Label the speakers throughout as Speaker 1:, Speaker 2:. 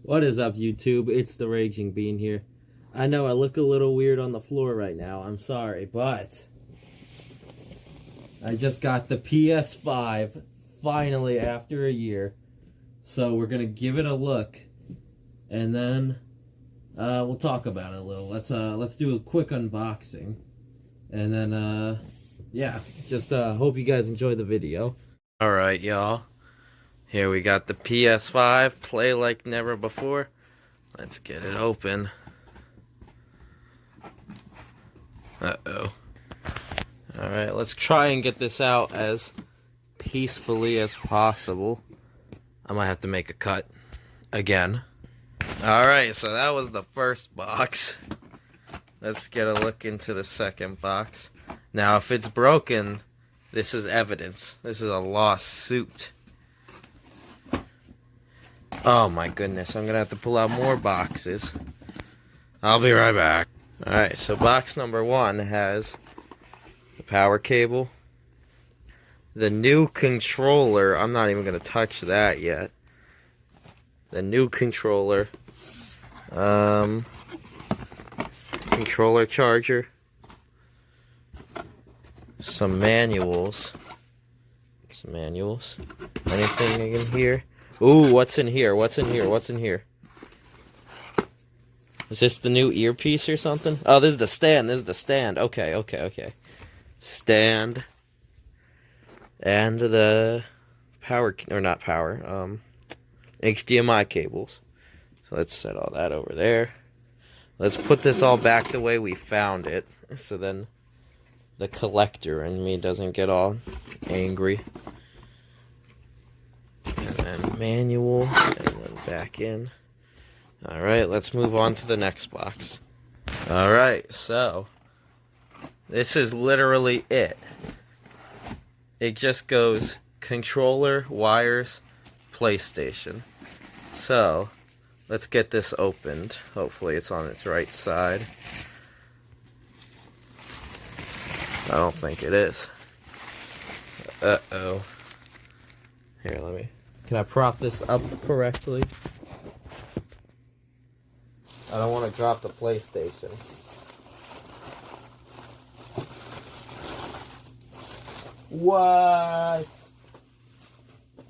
Speaker 1: What is up, YouTube? It's the Raging Bean here. I know I look a little weird on the floor right now. I'm sorry, but I just got the PS5 finally after a year. So we're gonna give it a look, and then we'll talk about it a little. Let's do a quick unboxing, and then yeah, just hope you guys enjoy the video. All right, y'all. Here we got the PS5, play like never before. Let's get it open. Uh-oh. Alright, let's try and get this out as peacefully as possible. I might have to make a cut again. Alright, so that was the first box. Let's get a look into the second box. Now, if it's broken, this is evidence. This is a lawsuit. Oh my goodness, I'm gonna have to pull out more boxes. I'll be right back. Alright, so box number one has the power cable. The new controller, I'm not even gonna touch that yet. The new controller. Controller charger. Some manuals. Anything in here? Ooh, what's in here? What's in here? Is this the new earpiece or something? Oh, this is the stand. Okay. Stand. And the power, or not power, HDMI cables. So let's set all that over there. Let's put this all back the way we found it, so then the collector in me doesn't get all angry. And then manual, and then back in. Alright, let's move on to the next box. Alright, so this is literally it. It just goes controller, wires, PlayStation. So, let's get this opened. Hopefully it's on its right side. I don't think it is. Uh-oh. Here, can I prop this up correctly? I don't want to drop the PlayStation. What?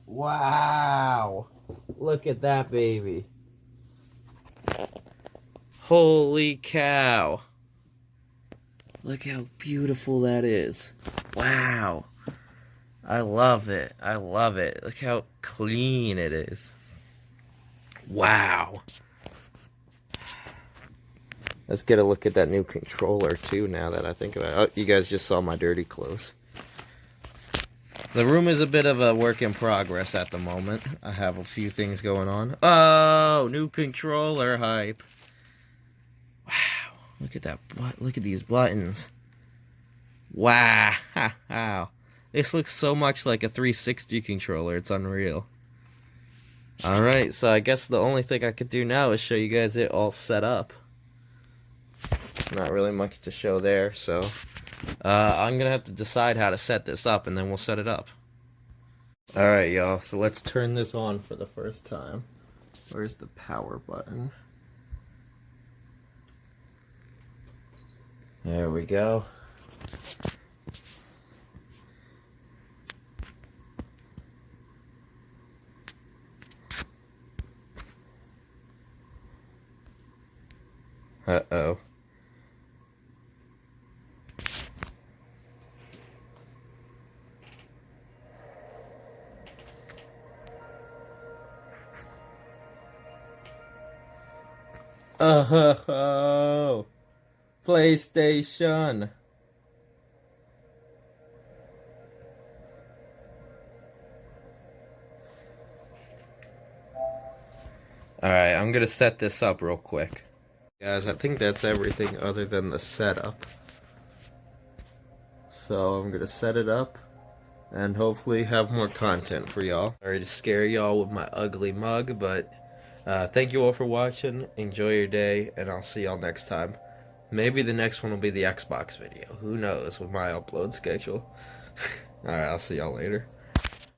Speaker 1: Wow. Look at that baby. Holy cow. Look how beautiful that is. Wow. I love it. Look how clean it is. Wow. Let's get a look at that new controller too, now that I think about it. Oh, you guys just saw my dirty clothes. The room is a bit of a work in progress at the moment. I have a few things going on. Oh, new controller hype. Wow. Look at that. Look at these buttons. Wow. This looks so much like a 360 controller. It's unreal. Alright, so I guess the only thing I could do now is show you guys it all set up. Not really much to show there, so I'm gonna have to decide how to set this up, and then we'll set it up. Alright, y'all, so let's turn this on for the first time. Where's the power button? There we go. Uh-oh. Oh, PlayStation. Alright, I'm gonna set this up real quick. Guys, I think that's everything other than the setup. So I'm gonna set it up and hopefully have more content for y'all. Sorry to scare y'all with my ugly mug, but thank you all for watching. Enjoy your day, and I'll see y'all next time. Maybe the next one will be the Xbox video. Who knows with my upload schedule. Alright, I'll see y'all later.